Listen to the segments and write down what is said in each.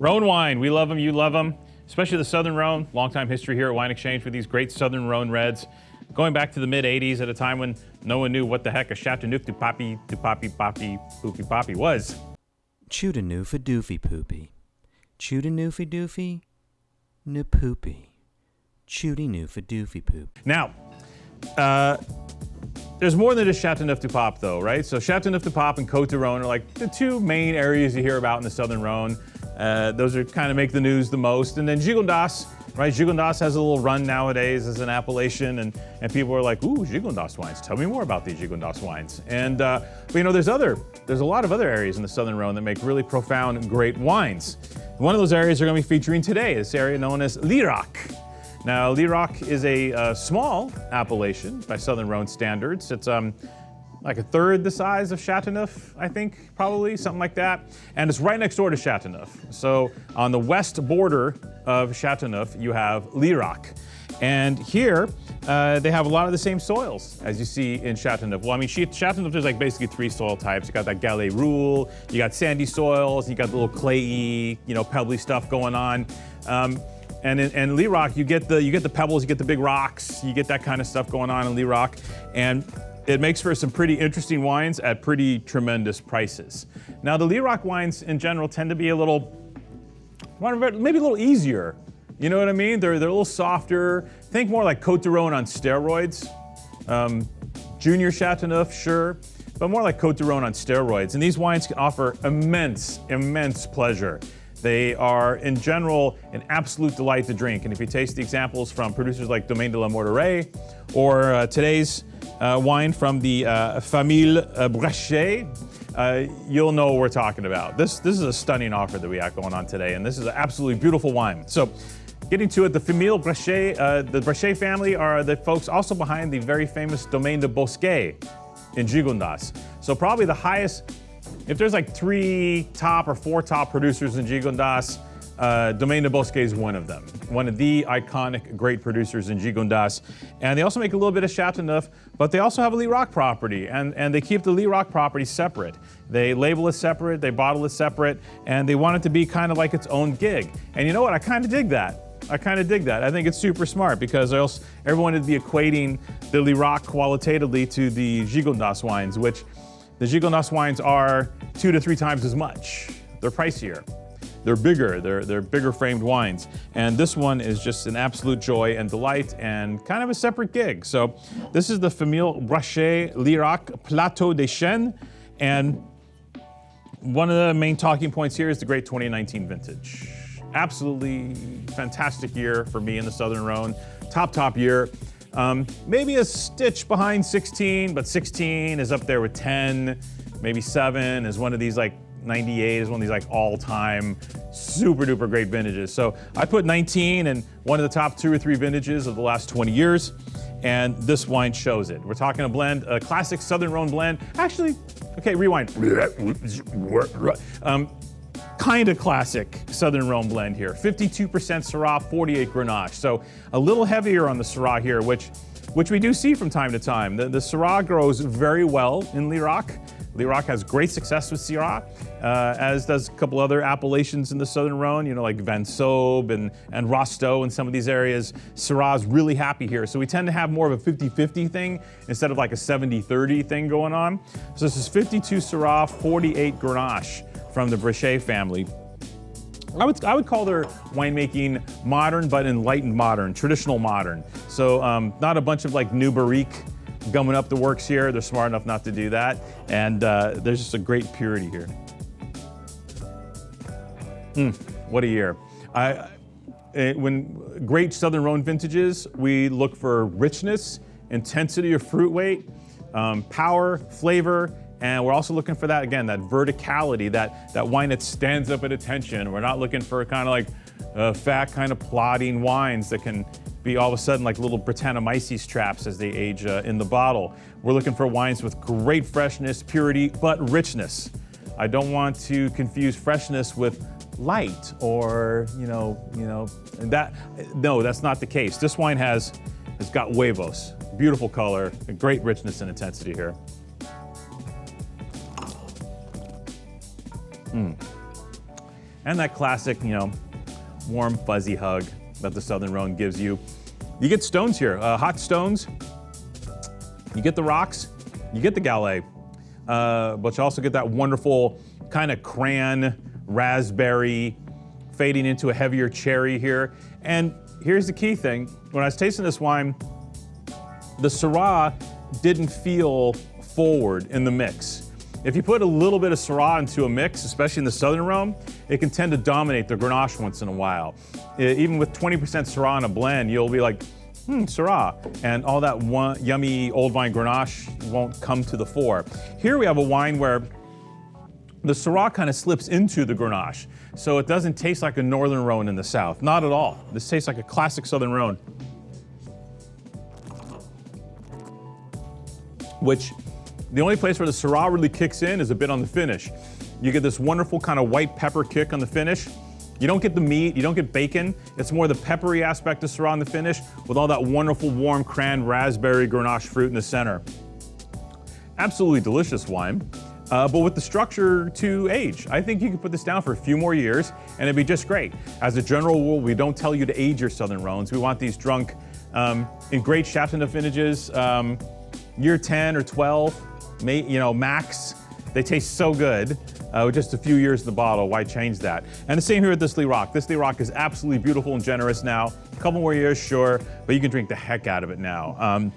Rhone wine, we love them, you love them, especially the Southern Rhone. Long-time history here at Wine Exchange with these great Southern Rhone reds. Going back to the mid-'80s at a time when no one knew what the heck a Chateauneuf du Pape, Poopy Poppy was. Choodanoofa doofy poopy. Choodanoofa doofy, ne poopy. Choodanoofa doofy poop. Now, there's more than just Chateauneuf du Pape though, right? So Chateauneuf du Pape and Côte du Rhône are like the two main areas you hear about in the Southern Rhone. Those are kind of make the news the most. And then Gigondas, right? Gigondas has a little run nowadays as an appellation, and people are like, ooh, Gigondas wines. Tell me more about these Gigondas wines. And but you know, there's a lot of other areas in the Southern Rhone that make really profound and great wines. One of those areas we're going to be featuring today, this area known as Lirac. Now, Lirac is a small appellation by Southern Rhone standards. It's like a third the size of Chateauneuf, I think, probably, something like that. And it's right next door to Chateauneuf. So on the west border of Chateauneuf, you have Lirac. And here, they have a lot of the same soils as you see in Chateauneuf. Well, I mean, Chateauneuf, there's like basically three soil types. You got that Galets Roule, you got sandy soils, you got the little clayey, you know, pebbly stuff going on. And in Lirac, you get the pebbles, you get the big rocks, you get that kind of stuff going on in Lirac. And it makes for some pretty interesting wines at pretty tremendous prices. Now, the Lirac wines in general tend to be a little, maybe a little easier. You know what I mean? They're a little softer. Think more like Côte du Rhône on steroids. Junior Chateauneuf, sure, but more like Côte du Rhône on steroids. And these wines can offer immense pleasure. They are, in general, an absolute delight to drink. And if you taste the examples from producers like Domaine de la Morteraie, or today's wine from the Famille Brechet, you'll know what we're talking about. This is a stunning offer that we have going on today, and this is an absolutely beautiful wine. So, getting to it, the Famille Brechet, the Brechet family are the folks also behind the very famous Domaine de Bosquet in Gigondas. So probably the highest, if there's like 3 top or 4 top producers in Gigondas, Domaine de Bosquet is one of them. One of the iconic great producers in Gigondas. And they also make a little bit of Chateauneuf, but they also have a Lirac property, and they keep the Lirac property separate. They label it separate, they bottle it separate, and they want it to be kind of like its own gig. And you know what, I kind of dig that. I think it's super smart because else everyone would be equating the Lirac qualitatively to the Gigondas wines, which the Gigondas wines are 2 to 3 times as much. They're pricier. They're bigger, they're bigger framed wines. And this one is just an absolute joy and delight and kind of a separate gig. So this is the Famille Brechet Lirac Plateau des Chenes. And one of the main talking points here is the great 2019 vintage. Absolutely fantastic year for me in the Southern Rhone. Top year. Maybe a stitch behind 16, but 16 is up there with 10, maybe 7 is one of these like 98 is one of these like all-time super duper great vintages. So I put 19 in one of the top 2 or 3 vintages of the last 20 years, and this wine shows it. We're talking a blend, a classic Southern Rhone blend. Actually, okay, rewind. Kind of classic Southern Rhone blend here. 52% Syrah, 48 Grenache. So a little heavier on the Syrah here, which we do see from time to time. The Syrah grows very well in Lirac. Lirac has great success with Syrah, as does a couple other appellations in the Southern Rhone, you know, like Vansobe and Rostow and some of these areas. Syrah is really happy here. So we tend to have more of a 50-50 thing instead of like a 70-30 thing going on. So this is 52 Syrah, 48 Grenache from the Brechet family. I would call their winemaking modern, but enlightened modern, traditional modern. So not a bunch of like new barrique gumming up the works here. They're smart enough not to do that. And there's just a great purity here. What a year. When great Southern Rhone vintages, we look for richness, intensity of fruit weight, power, flavor, and we're also looking for that, again, that verticality, that wine that stands up at attention. We're not looking for kind of like fat, kind of plodding wines that can be all of a sudden like little Brettanomyces traps as they age in the bottle. We're looking for wines with great freshness, purity, but richness. I don't want to confuse freshness with light or, that. No, that's not the case. This wine has got huevos, beautiful color, great richness and intensity here. and that classic, warm, fuzzy hug that the Southern Rhone gives you. You get stones here, hot stones. You get the rocks, you get the Gallet, but you also get that wonderful kind of cran, raspberry, fading into a heavier cherry here. And here's the key thing. When I was tasting this wine, the Syrah didn't feel forward in the mix. If you put a little bit of Syrah into a mix, especially in the Southern Rhone, it can tend to dominate the Grenache once in a while. Even with 20% Syrah in a blend, you'll be like, Syrah, and all that yummy old vine Grenache won't come to the fore. Here we have a wine where the Syrah kind of slips into the Grenache, so it doesn't taste like a Northern Rhone in the South. Not at all. This tastes like a classic Southern Rhone, which the only place where the Syrah really kicks in is a bit on the finish. You get this wonderful kind of white pepper kick on the finish. You don't get the meat, you don't get bacon. It's more the peppery aspect of Syrah in the finish with all that wonderful warm cran, raspberry, Grenache fruit in the center. Absolutely delicious wine, but with the structure to age. I think you could put this down for a few more years and it'd be just great. As a general rule, we don't tell you to age your Southern Rhones. We want these drunk in great Chateauneuf vintages, year 10 or 12, max. They taste so good. With just a few years in the bottle, why change that? And the same here with this Lirac. This Lirac is absolutely beautiful and generous now. A couple more years, sure, but you can drink the heck out of it now.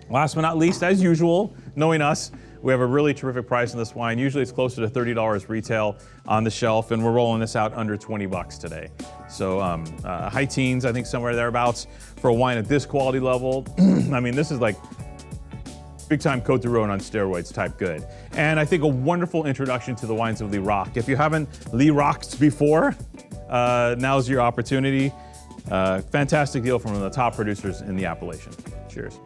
Last but not least, as usual, knowing us, we have a really terrific price on this wine. Usually it's closer to $30 retail on the shelf, and we're rolling this out under 20 bucks today. So high teens, I think somewhere thereabouts for a wine at this quality level. I mean, this is like big time Côte du Rhône on steroids type good. And I think a wonderful introduction to the wines of Lirac. If you haven't Lirac'd before, now's your opportunity. Fantastic deal from one of the top producers in the appellation. Cheers.